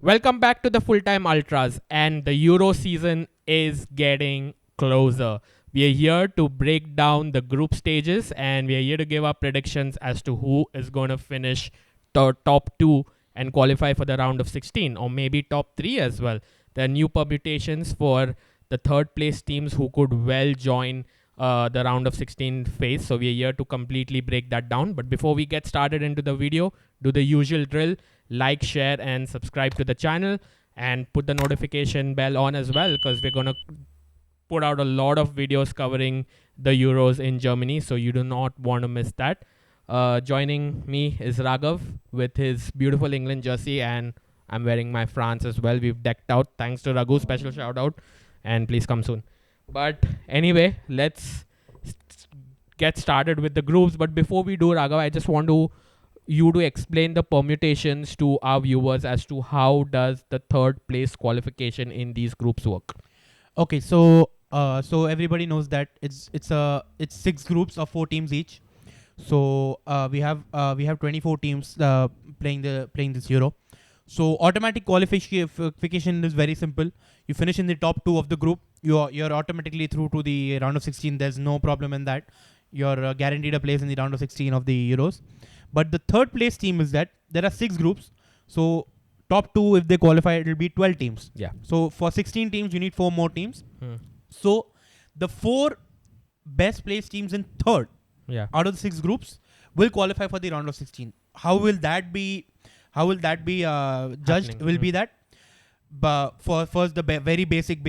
Welcome back to the Full Time Ultras, and the Euro season is getting closer. We are here to break down the group stages, and we are here to give our predictions as to who is going to finish the top two and qualify for the round of 16, or maybe top three as well. There are new permutations for the third place teams who could well join the round of 16 phase. So we are here to completely break that down. But before we get started into the video, do the usual drill: like, share, and subscribe to the channel, and put the notification bell on as well, because we're going to put out a lot of videos covering the Euros in Germany, so you do not want to miss that. Joining me is Raghav with his beautiful England jersey, and I'm wearing my France as well. We've decked out. Thanks to Raghu, special shout out, and please come soon. But anyway, let's get started with the groups. But before we do, Raghav, I just want you to explain the permutations to our viewers as to how does the third place qualification in these groups work. Okay, so everybody knows that it's 6 groups of 4 teams each. So we have 24 teams playing this Euro. So automatic qualification is very simple. You finish in the top 2 of the group, you're automatically through to the round of 16. There's no problem in that. You're guaranteed a place in the round of 16 of the Euros. But the third place team is that there are 6 groups. So top 2, if they qualify, it will be 12 teams. Yeah. So for 16 teams, you need 4 more teams. So the 4 best placed teams in third out of the 6 groups will qualify for the round of 16. How will that be judged? Will be that, but for first the very basic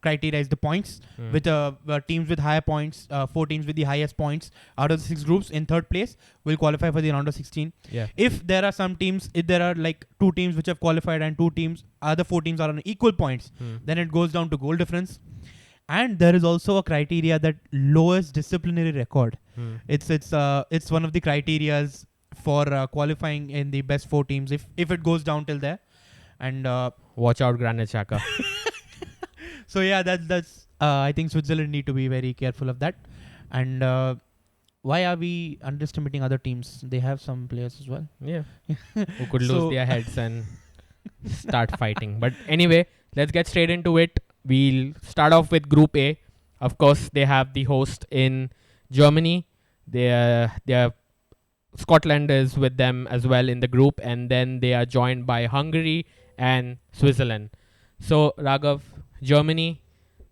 criteria is the points. With teams with higher points, 4 teams with the highest points out of the 6 groups in third place will qualify for the round of 16. If there are some teams, if there are like 2 teams which have qualified and 2 teams, other 4 teams are on equal points, then it goes down to goal difference. And there is also a criteria that lowest disciplinary record. It's one of the criterias for qualifying in the best 4 teams if it goes down till there. And watch out, Granit Xhaka. So yeah, that's I think Switzerland need to be very careful of that. And why are we underestimating other teams? They have some players as well. Yeah. Who could lose their heads and start fighting. But anyway, let's get straight into it. We'll start off with Group A. Of course, they have the host in Germany. They are Scotland is with them as well in the group, and then they are joined by Hungary and Switzerland. So Raghav, Germany,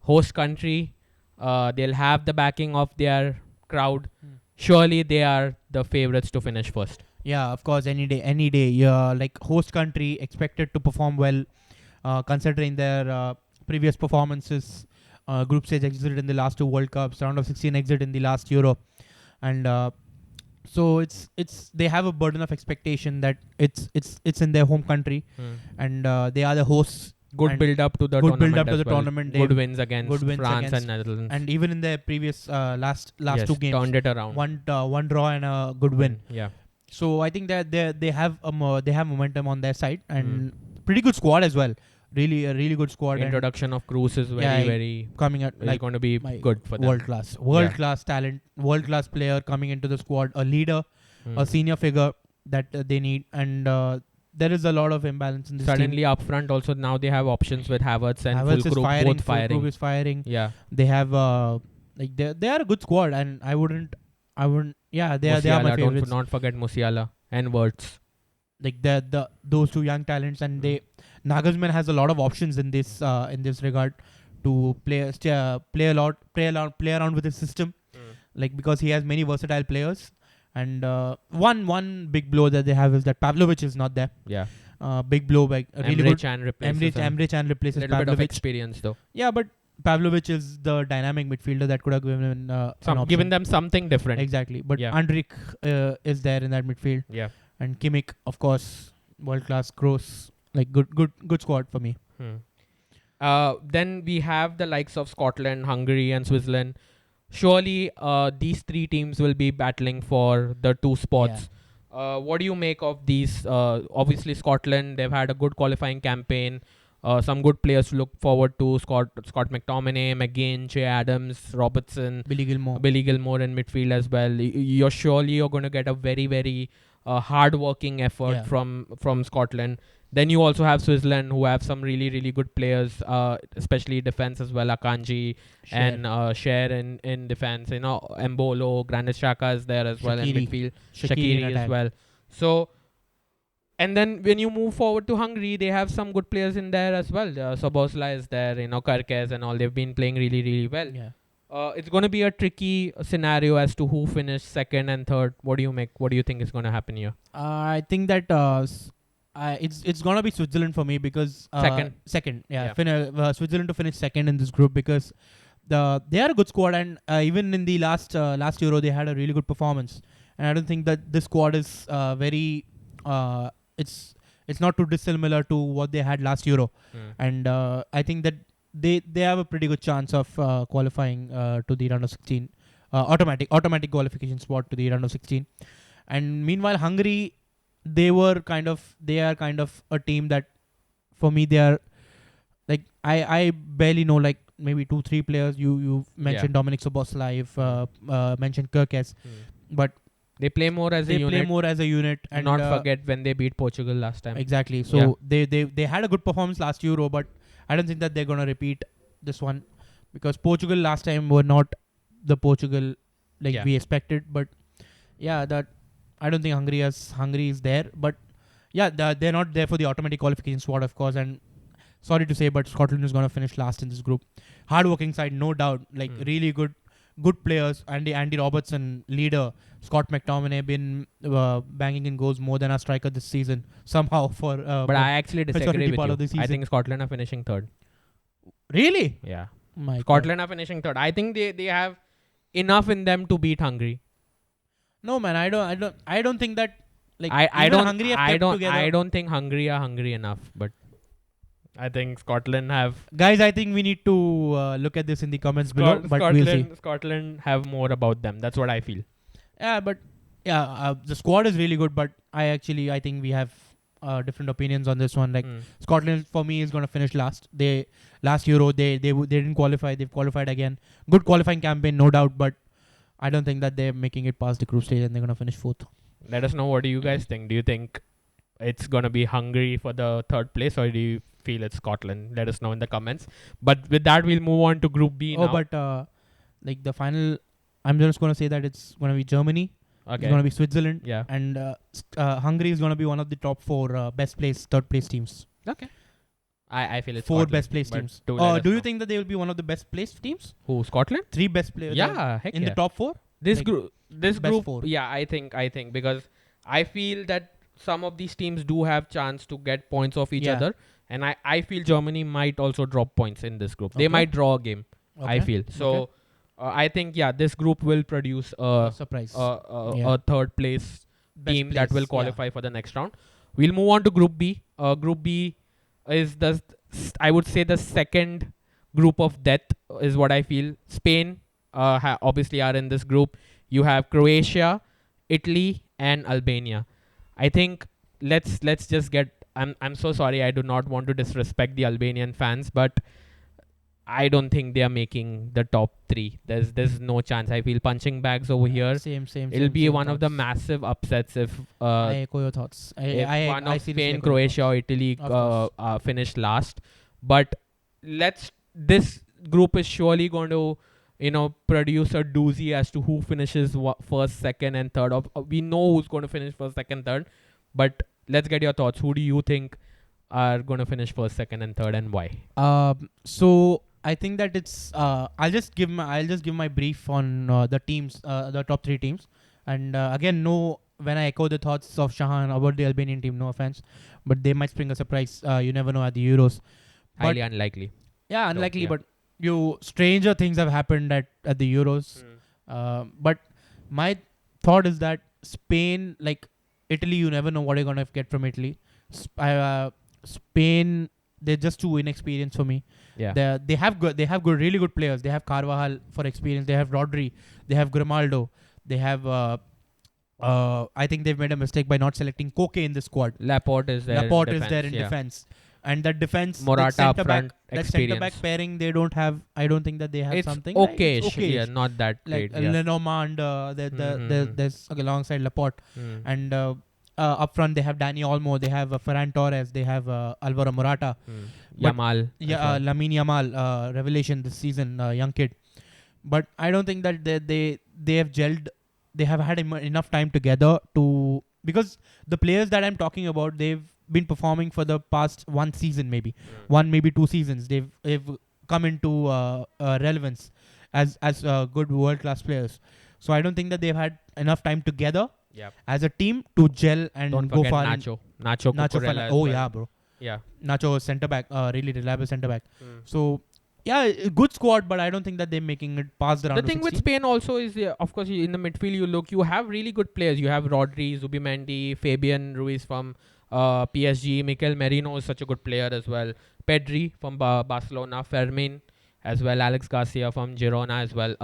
host country, they'll have the backing of their crowd. Surely they are the favorites to finish first. Yeah, of course, any day. Yeah, like host country expected to perform well, considering their previous performances. Group stage exit in the last 2 World Cups, round of 16 exit in the last Euro, and so it's they have a burden of expectation that it's in their home country, and they are the hosts. Good build up to the tournament. Good wins against France and Netherlands. And even in their previous last 2 games, turned it around. One draw and a good win. Yeah. So I think that they have momentum on their side, and pretty good squad as well. Really a really good squad. Introduction of Kroos is very coming at like going to be good for them. World class talent, world class player coming into the squad, a leader, a senior figure that they need, and there is a lot of imbalance in this Suddenly team. up front also now they have options with Havertz and Havertz both firing. Fulkrug is firing. Yeah. They have like they are a good squad, and I wouldn't. Yeah, they are my favorites. Don't not forget Musiala and Wirtz. Like those 2 young talents, and Nagelsmann has a lot of options in this regard to play around with his system, like because he has many versatile players. And one big blow that they have is that Pavlovic is not there. Yeah. Big blow by really good. Emre Can replaces Pavlovic. Bit of experience though. Yeah, but Pavlovic is the dynamic midfielder that could have given them something different. Exactly, but Andrik is there in that midfield. Yeah. And Kimmich, of course, world class. Kroos, like good squad for me. Then we have the likes of Scotland, Hungary, and Switzerland. Surely these 3 teams will be battling for the 2 spots. What do you make of these? Obviously, Scotland, they've had a good qualifying campaign. Some good players to look forward to: Scott McTominay, McGinn, Che Adams, Robertson, Billy Gilmore in midfield as well. You're going to get a very, very hard-working effort Yeah. from Scotland. Then you also have Switzerland, who have some really really good players, especially defense as well. Akanji and Cher in defense. Mbolo, Granit Xhaka is there as well in Shaqiri. midfield. Shaqiri in Shaqiri as attack. well. So. And then when you move forward to Hungary, they have some good players in there as well. Sobosla is there, Karkez and all. They've been playing really, really well. Yeah. It's going to be a tricky scenario as to who finished second and third. What do you make? What do you think is going to happen here? I think that it's gonna be Switzerland for me because second, Yeah. Switzerland to finish second in this group because they are a good squad, and even in the last Euro they had a really good performance, and I don't think that this squad is very it's not too dissimilar to what they had last Euro, and I think that they have a pretty good chance of qualifying to the round of 16, automatic qualification spot to the round of 16. And meanwhile Hungary, they are kind of a team that for me they are like I barely know like maybe 2-3 players. You mentioned Dominic Szoboszlai, mentioned Kirkes, but they play more as a unit. And not forget when they beat Portugal last time. Exactly. So they had a good performance last Euro, but I don't think that they're gonna repeat this one because Portugal last time were not the Portugal we expected. But that I don't think Hungary is there. But they're not there for the automatic qualification spot, of course. And sorry to say, but Scotland is gonna finish last in this group. Hard-working side, no doubt. Really good players. Andy Robertson, leader. Scott McTominay been banging in goals more than our striker this season somehow. But I actually disagree with you. I think Scotland are finishing third. Really? Yeah. Scotland are finishing third. I think they have enough in them to beat Hungary. No man, I don't think that. I don't think Hungary are hungry enough, but I think Scotland have. Guys, I think we need to look at this in the comments below. But we'll see. Scotland have more about them. That's what I feel. Yeah, but the squad is really good. But I think we have different opinions on this one. Scotland for me is going to finish last. Last Euro they didn't qualify. They've qualified again. Good qualifying campaign, no doubt. But I don't think that they're making it past the group stage and they're going to finish fourth. Let us know, what do you guys think? Do you think it's going to be Hungary for the third place, or do you feel it's Scotland? Let us know in the comments. But with that, we'll move on to Group B now. But the final, I'm just going to say that it's going to be Germany. Okay. It's going to be Switzerland. Yeah. And Hungary is going to be one of the top 4 third place teams. Okay. I feel it's 4 Scotland, best place teams. Do you think that they will be one of the best placed teams? Who? Scotland? 3 best players. Yeah, heck in the top 4. This group. Four. Yeah, I think because I feel that some of these teams do have chance to get points off each other, and I feel Germany might also drop points in this group. They might draw a game. Okay. I feel so. I think this group will produce a surprise, a third place team that will qualify for the next round. We'll move on to Group B. Group B is I would say the second group of death is what I feel. Spain obviously are in this group. You have Croatia, Italy, and Albania. I think let's just get. I'm so sorry. I do not want to disrespect the Albanian fans, but I don't think they are making the top 3. There's no chance. I feel punching bags over here. Same. It'll be one of the massive upsets if I echo your thoughts. If one of Spain, Croatia, or Italy finish last. But this group is surely going to produce a doozy as to who finishes first, second, and third. We know who's going to finish first, second, third. But let's get your thoughts. Who do you think are going to finish first, second, and third, and why? So I think that it's. I'll just give my brief on the teams, the top 3 teams, and again, when I echo the thoughts of Shahan about the Albanian team, no offense, but they might spring a surprise. You never know at the Euros. Highly unlikely. Yeah, unlikely, but stranger things have happened at the Euros. But my thought is that Spain, Italy, you never know what you're gonna get from Italy. Spain, they're just too inexperienced for me. Yeah. They have really good players. They have Carvajal for experience. They have Rodri. They have Grimaldo. They have. I think they've made a mistake by not selecting Koke in the squad. Laporte is there. In defense. And that defense, Morata up front, that centre-back pairing, they don't have. I don't think that they have something. Okay, yeah, not that great. Lenormand, there's alongside Laporte, and up front they have Dani Olmo, they have Ferran Torres, they have Alvaro Morata. But Yamal. Yeah, Lamine Yamal, revelation this season, young kid. But I don't think that they have gelled. They have had enough time together to, because the players that I'm talking about, they've been performing for the past one season, maybe one, maybe 2 seasons. They've come into relevance as good world class players. So I don't think that they've had enough time together Yep. as a team to gel and Don't go forget far. Nacho. Nacho Cucurella as Oh well. yeah, bro. Yeah. Nacho centre back, really reliable centre back. So yeah, good squad, but I don't think that they're making it past the round The of thing with 16. Spain also is, of course, in the midfield you have really good players. You have Rodri, Zubimendi, Fabian Ruiz from PSG, Mikel Merino is such a good player as well. Pedri from Barcelona, Fermin as well, Alex Garcia from Girona as well.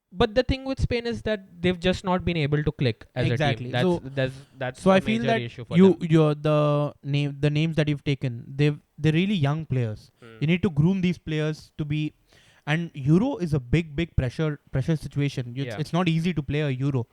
But the thing with Spain is that they've just not been able to click as a team. Exactly. That's So a I feel major that issue for them. you're the names that you've taken, they're really young players. You need to groom these players to be, and Euro is a big pressure situation. Yeah. It's not easy to play a Euro,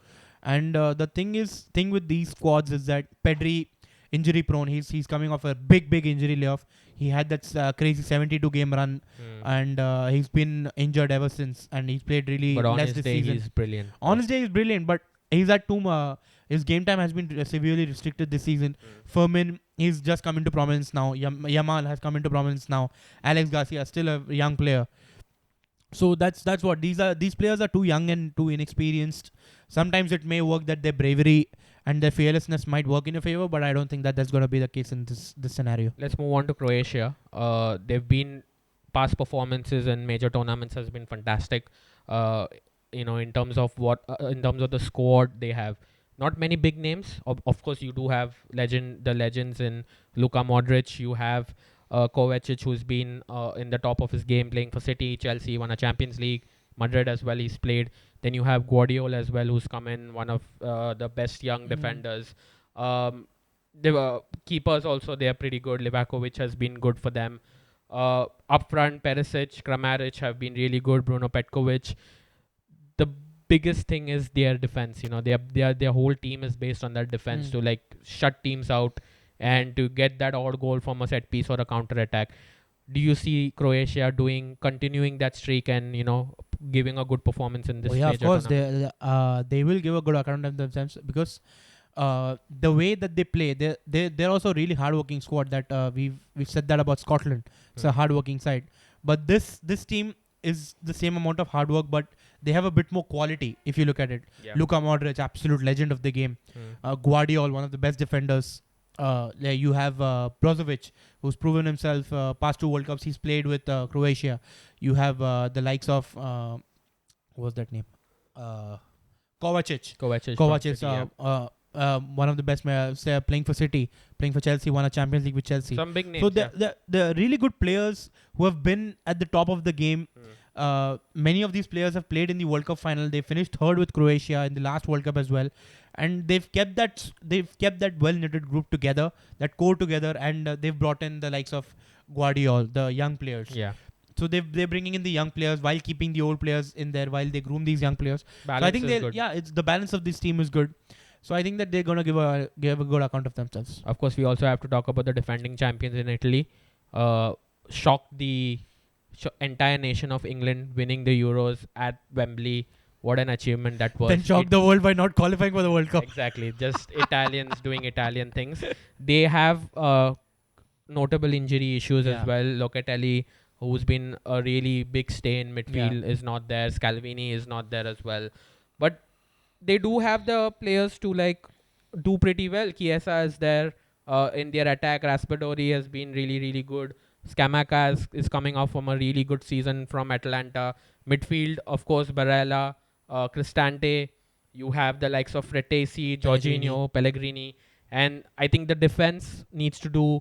and the thing with these squads is that Pedri injury prone. He's coming off a big injury layoff. He had that crazy 72 game run, and he's been injured ever since, and he's played really But on less his this day, season. he's brilliant. On his day, he's brilliant, but he's at too his game time has been severely restricted this season. Fermin, he's just come into prominence now. Yamal has come into prominence now. Alex Garcia, still a young player. So that's what these players are too young and too inexperienced. Sometimes it may work that their bravery and their fearlessness might work in your favor, but I don't think that that's going to be the case in this scenario. Let's move on to Croatia. They've been past performances in major tournaments has been fantastic. In terms of in terms of the squad they have, not many big names. Of course, you do have legends in Luka Modric. You have Kovacic, who's been in the top of his game, playing for City, Chelsea, won a Champions League, Madrid as well. He's played. Then you have Guardiola as well, who's come in, one of the best young defenders. They were keepers also. They are pretty good. Livakovic has been good for them. Up front, Perisic, Kramaric have been really good. Bruno Petkovic. The biggest thing is their defense. Their whole team is based on that defense to like shut teams out and to get that odd goal from a set piece or a counter attack. Do you see Croatia continuing that streak and giving a good performance in this? Oh yeah, of major course tournament? they will give a good account of themselves, because the way that they play, they're also a really hardworking squad. That we've said that about Scotland. It's a hardworking side, but this team is the same amount of hard work, but they have a bit more quality if you look at it. Yeah. Luka Modric, absolute legend of the game. Guardiola, one of the best defenders. You have Brozovic, who's proven himself past 2 World Cups. He's played with Croatia. You have the likes of what's that name? Kovacic. Kovacic. One of the best playing for City, playing for Chelsea, won a Champions League with Chelsea. Some big names. So they're really good players who have been at the top of the game. Many of these players have played in the World Cup final. They finished third with Croatia in the last World Cup as well, and they've kept that well knitted group together, that core together, and they've brought in the likes of Guardiola, the young players. Yeah. So they're bringing in the young players while keeping the old players in there while they groom these young players. Balance so I think is good. it's the balance of this team is good. So I think that they're gonna give a good account of themselves. Of course, we also have to talk about the defending champions in Italy. Shocked the entire nation of England, winning the Euros at Wembley. What an achievement that was. Then shocked the world by not qualifying for the World Cup. Exactly. Just Italians doing Italian things. They have notable injury issues as well. Locatelli, who's been a really big stay in midfield, is not there. Scalvini is not there as well. But they do have the players to do pretty well. Chiesa is there in their attack. Raspadori has been really good. Scamacca is coming off from a really good season from Atalanta. Midfield, of course, Barella, Cristante. You have the likes of Fratesi, Jorginho, Pellegrini. And I think the defense needs to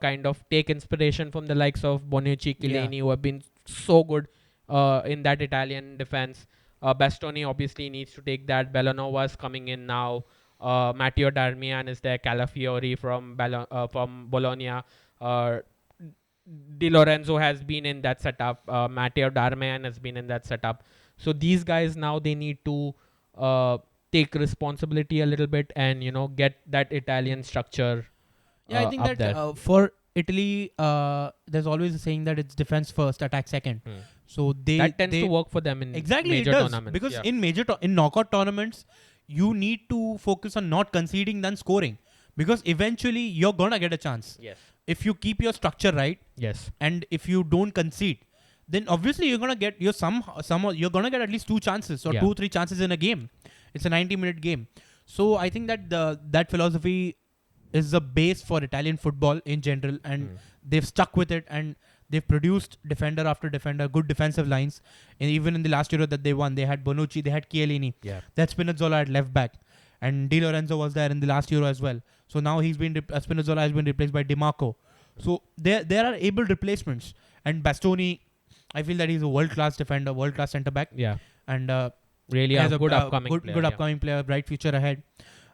kind of take inspiration from the likes of Bonucci, Chiellini, who have been so good in that Italian defense. Bastoni obviously needs to take that. Bellanova's coming in now. Matteo Darmian is there. Calafiori from Bologna. Di Lorenzo has been in that setup. Matteo Darmian has been in that setup. So these guys now they need to take responsibility a little bit and get that Italian structure Yeah, I think up that there. for Italy, there's always a saying that it's defense first, attack second. Hmm. So That tends they to work for them in exactly it major does, tournaments. because Yeah. in in knockout tournaments, you need to focus on not conceding than scoring, because eventually you're gonna get a chance Yes. if you keep your structure right, Yes. and if you don't concede. Then obviously you're gonna get you're gonna get at least 2 chances or Yeah. 2-3 chances in a game. It's a 90-minute game. So I think that that philosophy is the base for Italian football in general, and Hmm. they've stuck with it, and they've produced defender after defender, good defensive lines. And even in the last Euro that they won, they had Bonucci, they had Chiellini, Yeah. that Spinazzola at left back, and Di Lorenzo was there in the last Euro as well. So now Spinazzola has been replaced by Di Marco. So there are able replacements, and Bastoni, I feel that he's a world class defender, world class centre back, Yeah. and Really has a good upcoming player. good Yeah. upcoming player, bright future ahead,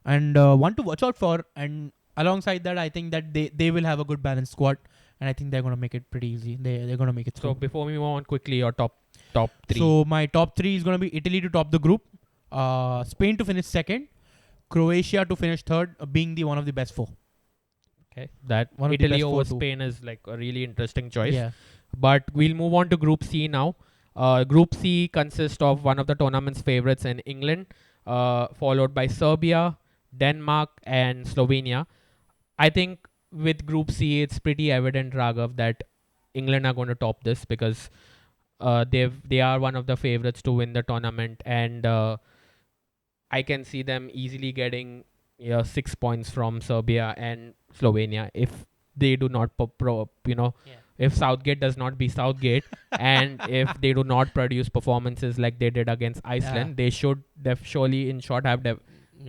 and one to watch out for. And alongside that, I think that they will have a good balanced squad, and I think they're gonna make it pretty easy. They're gonna make it through. So before we move on quickly, your top three. So my top three is gonna be Italy to top the group, Spain to finish second, Croatia to finish third, being the one of the best four. Okay. That One of the Italy best over four too. Spain is like a really interesting choice. Yeah. But we'll move on to Group C now. Group C consists of one of the tournament's favorites in England, followed by Serbia, Denmark, and Slovenia. I think with Group C, it's pretty evident, Raghav, that England are going to top this because they are one of the favorites to win the tournament, and I can see them easily getting 6 points from Serbia and Slovenia if they do not if Southgate does not be Southgate and if they do not produce performances like they did against Iceland, they should surely in short have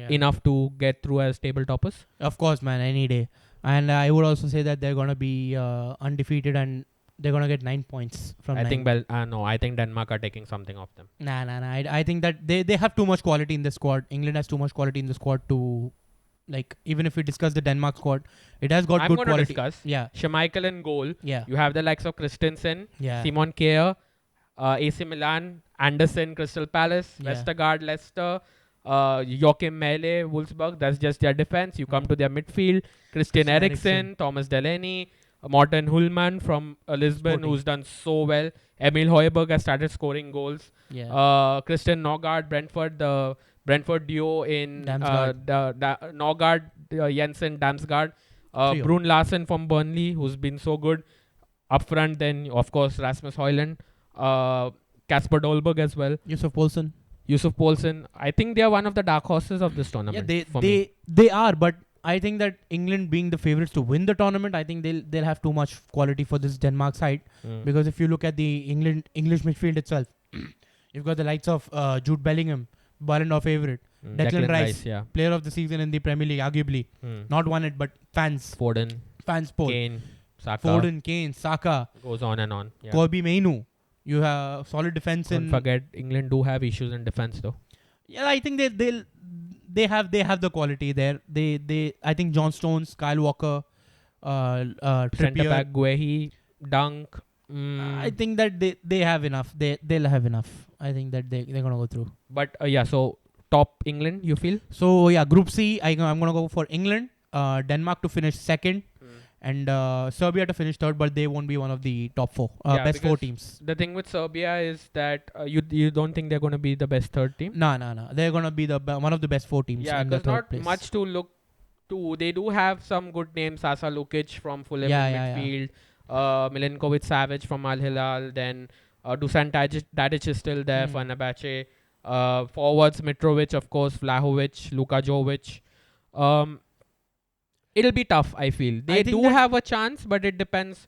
enough to get through as table toppers. Of course, man, any day. And I would also say that they're gonna be undefeated, and they're gonna get 9 points from. I 9. think no, I think Denmark are taking something off them. Nah. I think that they have too much quality in the squad. England has too much quality in the squad to, like, even if we discuss the Denmark squad, it has got I'm good going to quality. discuss. Yeah. Schmeichel in goal. Yeah. You have the likes of Christensen, Yeah. Simon Kjær, AC Milan, Anderson, Crystal Palace, Yeah. Vestergaard, Leicester, Joachim Mele, Wolfsburg. That's just their defense. You come to their midfield, Christian Eriksen, Thomas Delaney, Morten Hulman from Lisbon, Sporting. who's done so well. Emil Højbjerg has started scoring goals. Yeah. Christian Norgard, Brentford, the Brentford duo in Damsgaard. Norgard, Jensen, Damsgaard. Trio. Brun Larsen from Burnley, who's been so good. Up front, then, of course, Rasmus Højlund. Kasper Dolberg as well. Yusuf Poulsen. Yusuf Poulsen. I think they are one of the dark horses of this tournament. Yeah, they are, but I think that England being the favourites to win the tournament, I think they'll have too much quality for this Denmark side. Because if you look at the English midfield itself, you've got the likes of Jude Bellingham, Ballon d'Or favourite, Declan Rice, yeah. player of the season in the Premier League, arguably. Not won it, but fans Foden, poll. Kane, Saka. Foden, Kane, Saka, Goes on and on. Yeah. Kobe Mainu. You have solid defense Don't in. forget, England do have issues in defense though. Yeah, I think they have the quality there. They I think John Stones, Kyle Walker, Centre Trippier. back Guehi, Dunk. I think that they have enough. They'll have enough. I think that they're gonna go through. But so top England, you feel? So yeah, Group C. I'm gonna go for England, Denmark to finish second, and Serbia to finish third. But they won't be one of the top four best four because teams. The thing with Serbia is that you don't think they're going to be the best third team? No. They're gonna be one of the best four teams. Yeah, in the because third not place. much to look to. They do have some good names. Sasa Lukic from Fulham Yeah, in yeah, midfield. Milinkovic Savic from Al Hilal. Then Dusan Tadic is still there for Fenerbahce. Forwards Mitrovic, of course, Vlahovic, Luka Jovic. It'll be tough, I feel. They do have a chance, but it depends.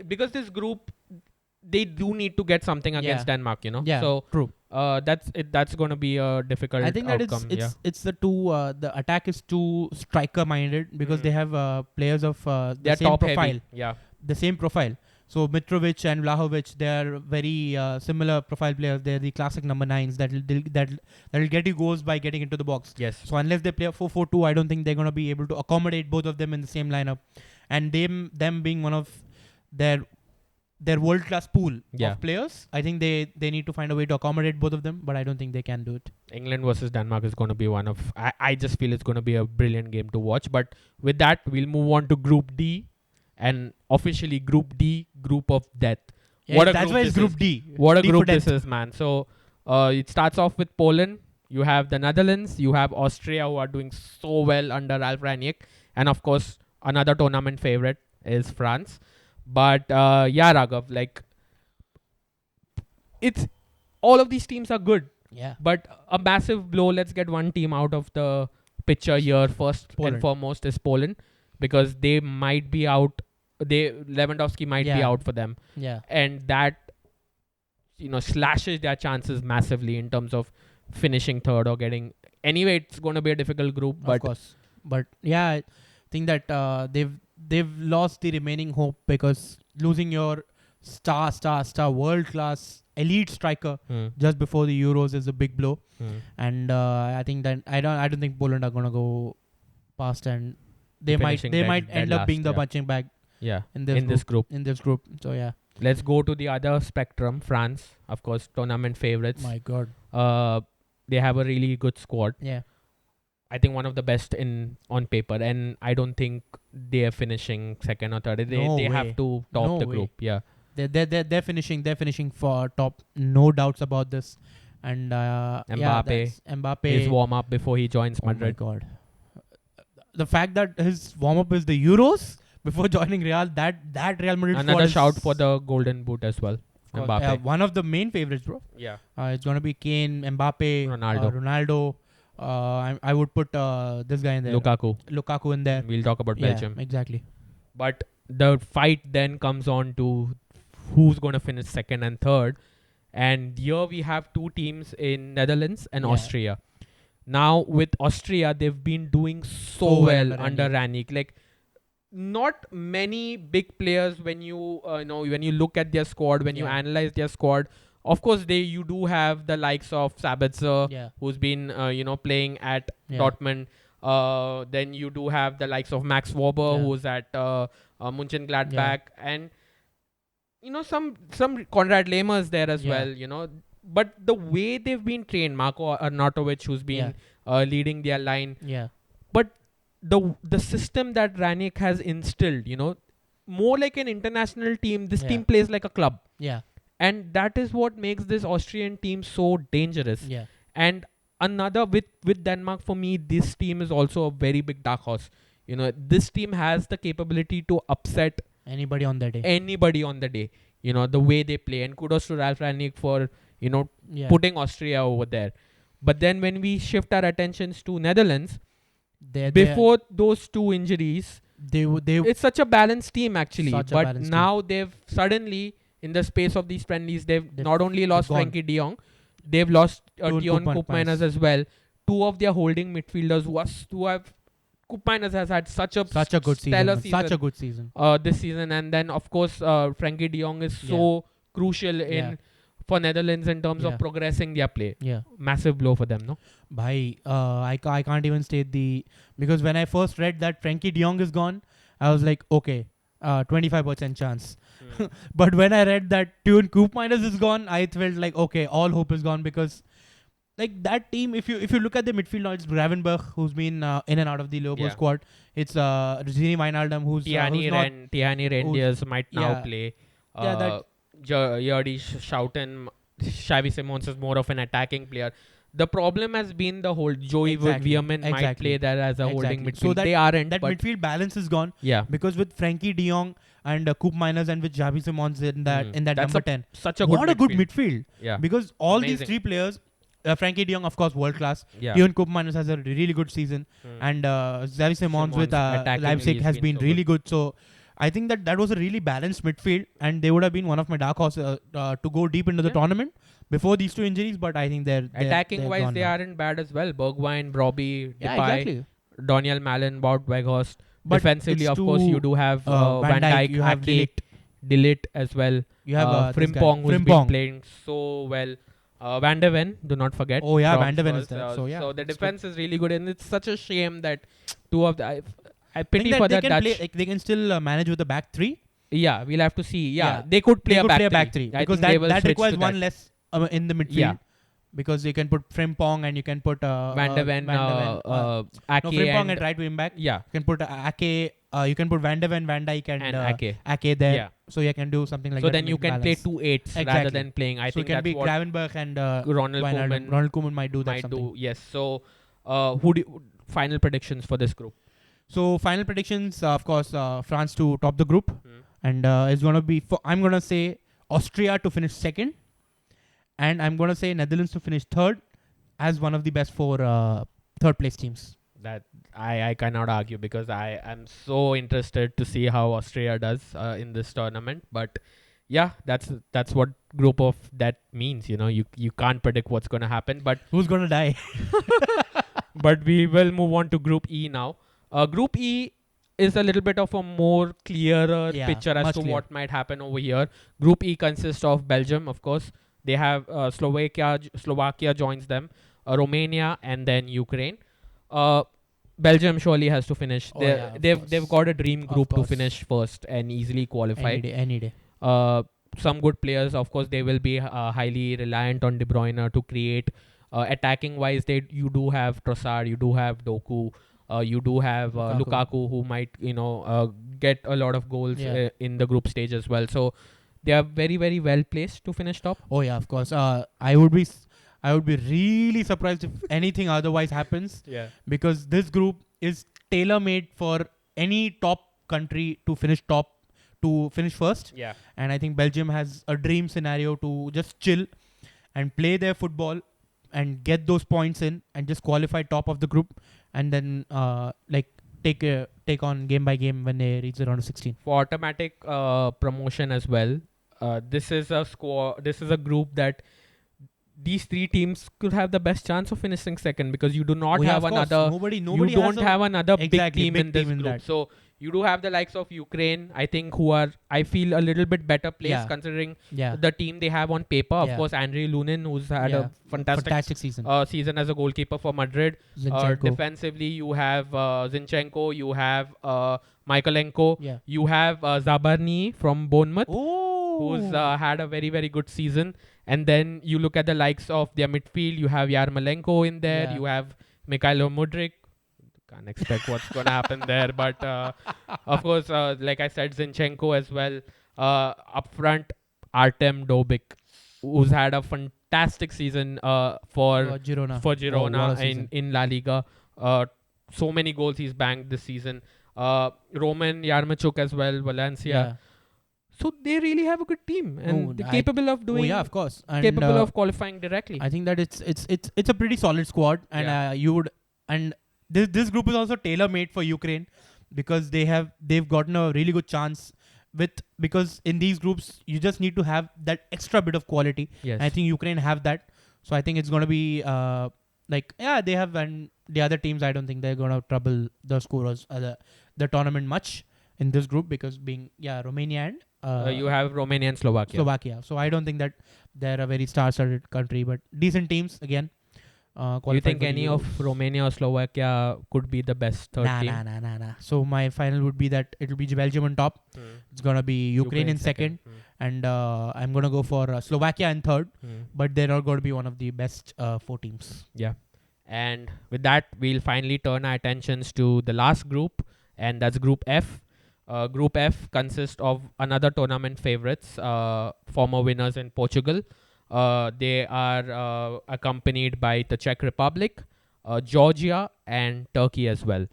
Because this group, they do need to get something against Denmark, Yeah, so true. that's going to be a difficult I think that outcome. it's the two. The attack is too striker minded because they have players of the They're same top profile. heavy. Yeah. The same profile. So Mitrovic and Vlahovic, they are very similar profile players. They're the classic number 9s that'll get you goals by getting into the box. Yes. So unless they play a 4-4-2, I don't think they're gonna be able to accommodate both of them in the same lineup. And them being one of their their world class pool Yeah. of players. I think they need to find a way to accommodate both of them, but I don't think they can do it. England versus Denmark is going to be one of. I just feel it's going to be a brilliant game to watch. But with that, we'll move on to Group D, and officially Group D, Group of Death. Yeah, What a that's group why it's this Group is. D. What a D for group this death. is, man. So it starts off with Poland. You have the Netherlands. You have Austria, who are doing so well under Ralf Rangnick, and of course another tournament favorite is France. But yeah, Raghav, like it's all of these teams are good. Yeah. But a massive blow. Let's get one team out of the picture here. First and Poland. foremost is Poland, because they might be out. Lewandowski might be Yeah. out for them, Yeah. and that slashes their chances massively in terms of finishing third or getting. Anyway, it's going to be a difficult group, Of but course. But yeah, I think that they've lost the remaining hope, because losing your star world class elite striker just before the Euros is a big blow. And I think that I don't think Poland are gonna go past, and they Finishing might dead end up last, being the yeah. punching bag yeah, in in this group. this group. So yeah, Let's go to the other spectrum. France, of course, tournament favorites. my God. They have a really good squad. Yeah. I think one of the best on paper, and I don't think they are finishing second or third. They No they way. have to top No the way. group. Yeah, They're finishing for top, no doubts about this. And Mbappe, his warm up before he joins oh my Madrid. God, the fact that his warm up is the Euros before joining Real, that Real Madrid Another squad shout is, for the Golden Boot as well. of course, Mbappe. one of the main favorites, bro. Yeah, It's gonna be Kane, Mbappe, Ronaldo. I would put this guy in there, Lukaku in there. We'll talk about Yeah, Belgium. exactly. But the fight then comes on to who's going to finish second and third. And here we have two teams in Netherlands and Yeah. Austria. Now with Austria, they've been doing so So well well under under Rangnick. Like, not many big players when you when you look at their squad, when you Yeah. analyze their squad. Of course, you do have the likes of Sabitzer, Yeah. who's been playing at Yeah. Dortmund. Then you do have the likes of Max Weber, Yeah. who's at Mönchengladbach, and some Konrad Lemers there as Yeah. well. But the way they've been trained, Marko Arnautovic, who's been leading their line, Yeah. but the system that Rangnick has instilled, more like an international team. This Yeah. team plays like a club, Yeah. and that is what makes this Austrian team so dangerous. Yeah. And another with Denmark, for me, this team is also a very big dark horse. This team has the capability to upset Anybody on that day. anybody on the day. The way they play, and kudos to Ralf Rangnick for Yeah. putting Austria over there. But then when we shift our attentions to Netherlands, They're- before those two injuries, they it's such a balanced team actually. Such a But balanced now they've suddenly, in the space of these friendlies, they've not only lost gone. Frankie de Jong, they've lost Teun Koopmeiners as well. Two of their holding midfielders who have Koopmeiners has had such a good stellar season. Such a good season. this season, and then of course Frankie de Jong is so crucial for Netherlands in terms Yeah. of progressing their play. Yeah. Massive blow for them, no? Bhai, I can't even state because when I first read that Frankie de Jong is gone, I was like, okay, 25% chance. But when I read that Teun Koopmeiners is gone, I felt like, okay, all hope is gone, because like that team, if you look at the midfield now, it's Gravenberch, who's been in and out of the Liverpool squad. It's Zinny Wijnaldum, who's Tiani not. Rangers might now yeah. play. That- Jordi Schouten, Xavi Simons is more of an attacking player. The problem has been the whole Joey Exactly. Veerman might Exactly. play there as a holding Exactly. midfield. So They aren't, that but midfield balance is gone, yeah, because with Frankie de Jong and Koopmeiners and with Xavi Simons in that That's number 10, such a good what a good midfield. Yeah, Because all these Amazing. three players, Frankie de Jong, of course, world class. yeah. Teun Koopmeiners has a really good season, and Xavi Simons with attackingly Leipzig he's has been so really good. So I think that was a really balanced midfield, and they would have been one of my dark horses to go deep into the tournament before these two injuries. But I think they're Attacking they're wise, gone they now. aren't bad as well. Bergwijn, Brobbey, Yeah, Depay, exactly. Daniel Malin, Wout Weghorst. But Defensively, it's of course, too, you do have Van Dijk, you have Ake, De Ligt as well. You have this guy, Frimpong, who's been Frimpong. playing so well. Van de Ven, do not forget. Oh yeah, from Van de Ven is Spurs. there. So yeah, So the it's defense is really good, and it's such a shame that two of the I I pity think for that the they can Dutch. play, like, they can still manage with the back three. Yeah, we'll have to see. Yeah, Yeah. they could play They a could back play a three. back three I because think they will that switch requires to one that. less in the midfield. Yeah. Because you can put Frimpong and you can put Van de Ven, Ake no, Frimpong and at right wing back. yeah, You can put Ake. You can put Van de Ven, Van Dijk, and Ake. Ake there. Yeah. So you can do something like So that. then to you make can play balance. 2 8s rather Exactly. than playing. I So think it can that's be what Gravenberch and Ronald Wijnaldum. Koeman Ronald Koeman might do that might something. do. Yes. So, who do final predictions for this group? So final predictions, of course, France to top the group, Hmm. and it's gonna be. I'm gonna say Austria to finish second, and I'm gonna say Netherlands to finish third, as one of the best 4 third place teams. That I cannot argue because I am so interested to see how Austria does in this tournament. But yeah, that's what group of that means. You can't predict what's gonna happen. But Who's gonna die? we will move on to Group E now. Group E is a little bit of a more clearer Yeah, picture as much to clearer. what might happen over here. Group E consists of Belgium, of course. They have Slovakia joins them, Romania, and then Ukraine. Belgium surely has to finish. Oh, yeah, of They've course. got a dream Of group to course. finish first and easily qualify. Any day. Some good players, of course, they will be highly reliant on De Bruyne to create. Attacking wise, you do have Trossard, you do have Doku, you do have Lukaku, who might get a lot of goals Yeah. in the group stage as well. So they are very very well placed to finish top. Oh yeah, of course. I would be really surprised if anything otherwise happens, Yeah. because this group is tailor made for any top country to finish first. Yeah. And I think Belgium has a dream scenario to just chill and play their football and get those points in and just qualify top of the group, and then take on game by game when they reach the round of 16. For automatic promotion as well, this is a group that these 3 teams could have the best chance of finishing second, because you do not Oh, yeah, have of course. another Nobody you don't have another big Exactly, team big in this team in group. that. So you do have the likes of Ukraine, I think, who are, I feel, a little bit better placed Yeah. considering Yeah. the team they have on paper. Of Yeah. course, Andriy Lunin, who's had a fantastic season. season as a goalkeeper for Madrid. Zinchenko. Defensively, you have Zinchenko, you have Michaelenko, Yeah. you have Zabarny from Bournemouth, Oh. who's had a very, very good season. And then you look at the likes of their midfield, you have Yarmolenko in there, Yeah. you have Mikhailo Mudryk. Can't expect what's going to happen there. But of course, like I said, Zinchenko as well. Up front, Artem Dobik, who's had a fantastic season for Girona. for Oh, Girona what a season. in La Liga. So many goals he's banged this season. Roman Yarmolenko as well, Valencia. Yeah. So they really have a good team, and No, they're capable of Oh doing, yeah, of course. And capable of qualifying directly. I think that it's a pretty solid squad, and Yeah. this group is also tailor made for Ukraine, because they've gotten a really good chance because in these groups you just need to have that extra bit of quality. Yes. I think Ukraine have that, so I think it's gonna be they have, and the other teams, I don't think they're gonna trouble the scorers the tournament much in this group, because being Romania and You have Romania and Slovakia. Slovakia. So I don't think that they're a very star-studded country, but decent teams again. Do you qualified think for the any of Euros. Romania or Slovakia could be the best third team? Nah. So my final would be that it'll be Belgium on top. It's gonna be Ukraine in second, and I'm gonna go for Slovakia in third. But they're all going to be one of the best 4 teams. Yeah. And with that, we'll finally turn our attentions to the last group, and that's Group F. Group F consists of another tournament favorites, former winners in Portugal. They are accompanied by the Czech Republic, Georgia, and Turkey as well.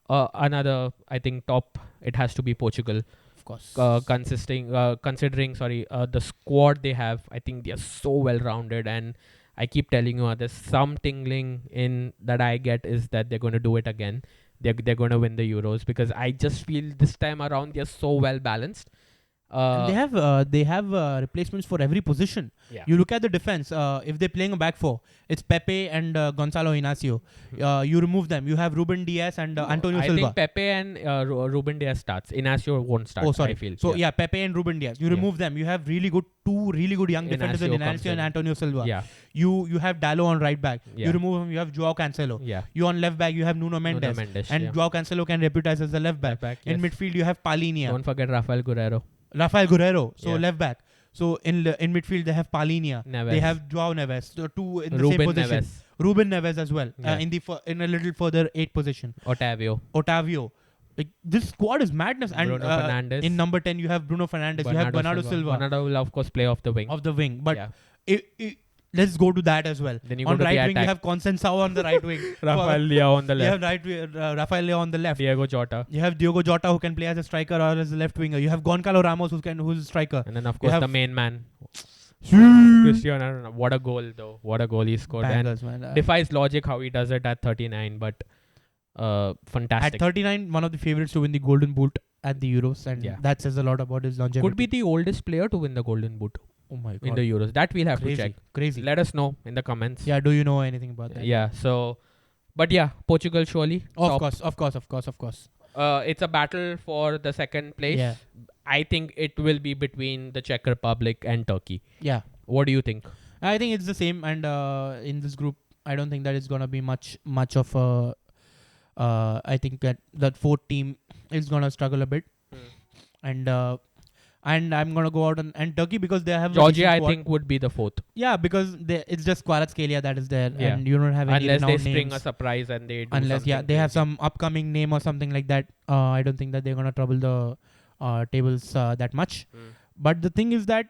Another, I think, top, it has to be Portugal. Of course. Considering the squad they have, I think they are so well rounded, and I keep telling you, there's some tingling in that I get is that they're going to do it again. They're going to win the Euros, because I just feel this time around they're so well balanced. And they have replacements for every position. Yeah. You look at the defense. If they're playing a back 4, it's Pepe and Gonzalo Inacio. You remove them. You have Ruben Diaz and Antonio I Silva. think Pepe and Ruben Diaz starts. Inacio won't start. Oh, sorry. I feel. So Pepe and Ruben Diaz. You remove them. You have two really good young defenders in Inacio comes Inacio and in. Antonio Silva. Yeah. You have Dallo on right back. Yeah. You remove him. You have Joao Cancelo. Yeah. You on left back. You have Nuno Mendes. And Joao Cancelo can reputize as the left back. In midfield, you have Palinia. Don't forget Rafael Guerrero. Rafael Guerrero, so Yeah. left back. So in midfield they have Palinia. Neves. They have Joao Neves. So two in the Ruben same position. Neves. Ruben Neves as well. Yeah. In a little further 8 position. Otavio. Like this squad is madness. And Bruno Fernandes. in number 10 you have Bruno Fernandes. You have Bernardo Silva Bernardo will of course play off the wing. But yeah. let's go to that as well. Then you On go to right the wing you attack. have Consensao on the right wing. Rafael Leao on the You left. have Rafael Leao on the left. Diego Jota. You have Diogo Jota who can play as a striker or as a left winger. You have Goncalo Ramos who's a striker. And then of course have the main man. Cristiano. What a goal though. What a goal he scored. Bangers, and man. defies logic how he does it at 39, but fantastic. At 39, one of the favorites to win the Golden Boot at the Euros, and that says a lot about his longevity. Could be the oldest player to win the Golden Boot Oh my god. in the Euros. That we'll have to check. Crazy. Let us know in the comments. Yeah, do you know anything about that? Yeah. So, but yeah, Portugal surely. Of top. course. It's a battle for the second place. Yeah. I think it will be between the Czech Republic and Turkey. Yeah. What do you think? I think it's the same, and in this group, I don't think that it's gonna be much of a. I think that fourth team is gonna struggle a bit, and I'm gonna go out and Turkey because they have Georgia. I think would be the fourth. Yeah, because it's just Kvaratskhelia that is there, Yeah. and you don't have any unless they renowned spring names. a surprise and they do Unless something they have crazy. some upcoming name or something like that. I don't think that they're gonna trouble the tables that much. But the thing is that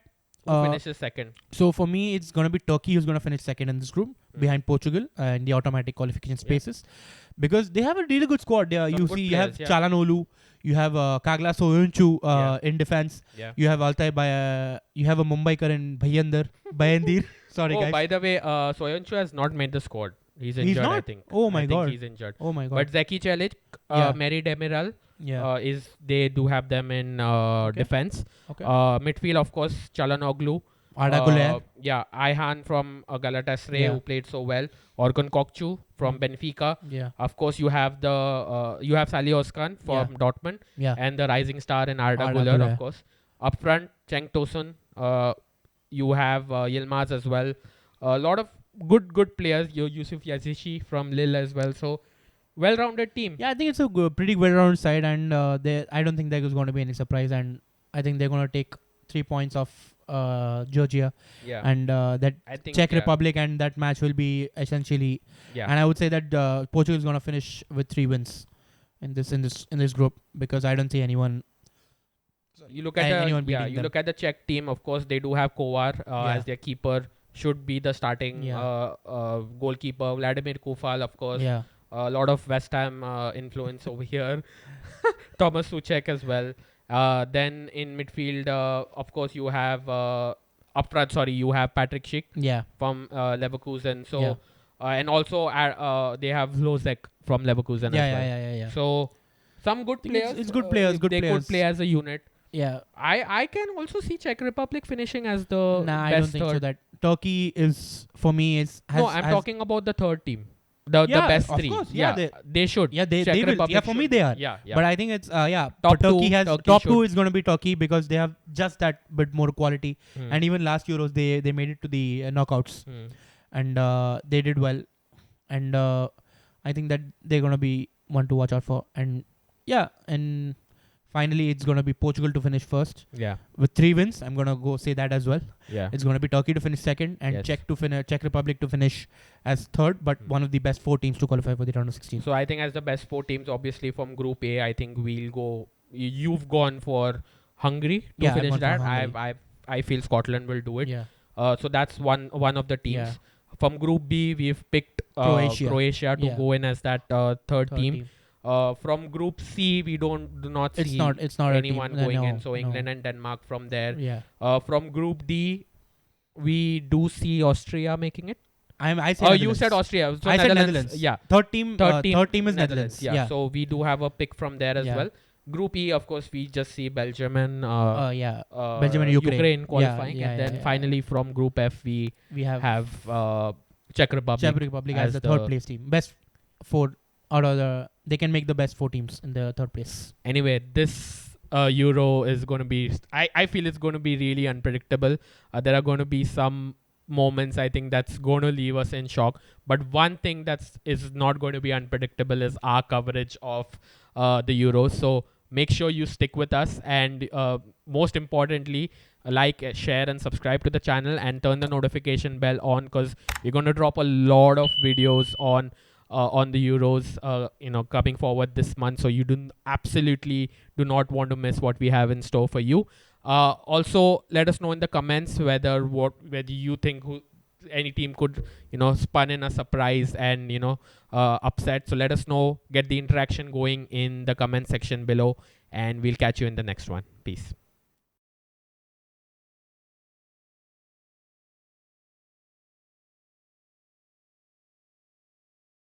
Who finishes second? so for me, it's gonna be Turkey who's gonna finish second in this group behind Portugal in the automatic qualification spaces, because they have a really good squad. Some You good see, you have players, Çalhanoğlu, you have Kagla Soyuncu in defense. Yeah. You have you have a Mumbaikar in Bayandir. Sorry, guys. By the way, Soyuncu has not made the squad. He's injured, not? I think. Oh my I think God. he's injured. Oh my god. But Zeki Çelik, Yeah. Mary Demiral, Yeah. they do have them in defense. Okay. Midfield, of course, Çalhanoğlu. Arda Güler. Yeah, Ayhan from Galatasaray Yeah. who played so well. Orkun Kokcu from Benfica. Yeah. Of course, you have Salih Özkan from Dortmund, Yeah. and the rising star in Arda Arda Güler, Güler. of course. Up front, Cenk Tosun. You have Yilmaz as well. A lot of good players. Yusuf Yazici from Lille as well. So, well-rounded team. Yeah, I think it's a pretty well-rounded side, and I don't think there is going to be any surprise, and I think they're going to take 3 points off Georgia, Yeah. and that I think Czech Republic, and that match will be essentially. Yeah. And I would say that Portugal is going to finish with 3 wins in this group, because I don't see anyone. You look at anyone beating you them. look at the Czech team. Of course, they do have Kovar as their keeper. Should be the starting goalkeeper. Vladimir Kufal, of course. Yeah. A lot of West Ham influence over here. Thomas Suchek as well. Then in midfield, of course, you have up front. Sorry, you have Patrick Schick Yeah. from Leverkusen. So Yeah. and also they have Lozek from Leverkusen as well. Yeah. So some good think it's- players. it's good players, good they players. could play as a unit. Yeah. I can also see Czech Republic finishing as the Nah, best I don't think third. so. That Turkey is, for me, No, I'm talking about the third team. The Yeah, best of three. course, Yeah, yeah, they should. Yeah, they Czech will. Republic Yeah, for me should. they are. Yeah. But I think it's Top but Turkey two, has Turkey top 2 should. is going to be Turkey, because they have just that bit more quality. And even last Euros they made it to the knockouts, and they did well, and I think that they're going to be one to watch out for. And and finally it's going to be Portugal to finish first Yeah. with 3 wins. I'm going to go say that as well. Yeah. It's going to be Turkey to finish second, and Yes. Czech Republic to finish as third, but one of the best 4 teams to qualify for the round of 16. So I think as the best 4 teams, obviously from Group A, I think we'll go. You've gone for Hungary to Yeah, I've finish gone for that. Hungary. I feel Scotland will do it. Yeah. So that's one of the teams. Yeah. From Group B, we've picked Croatia to Yeah. go in as that third Third team. From Group C, we do not It's see not anyone a team. going No, in. So England and Denmark from there. Yeah. From Group D, we do see Austria making it. I said Oh, Netherlands. you said Austria. So I said Netherlands. Yeah. Third team is Netherlands. Yeah. So we do have a pick from there as Yeah. well. Group E, of course, we just see Belgium and Belgium and Ukraine. qualifying, Yeah, and yeah, then yeah. finally from Group F we we have Czech Republic. Czech Republic as the third place team. Best 4 out of the. They can make the best 4 teams in the third place. Anyway, this Euro is going to be. I feel it's going to be really unpredictable. There are going to be some moments I think that's going to leave us in shock. But one thing is not going to be unpredictable is our coverage of the Euros. So Make sure you stick with us, and most importantly, like, share, and subscribe to the channel, and turn the notification bell on, because we're going to drop a lot of videos on the Euros, coming forward this month. So you absolutely do not want to miss what we have in store for you. Also, let us know in the comments whether you think any team could spun in a surprise and upset. So let us know, get the interaction going in the comment section below, and we'll catch you in the next one. Peace.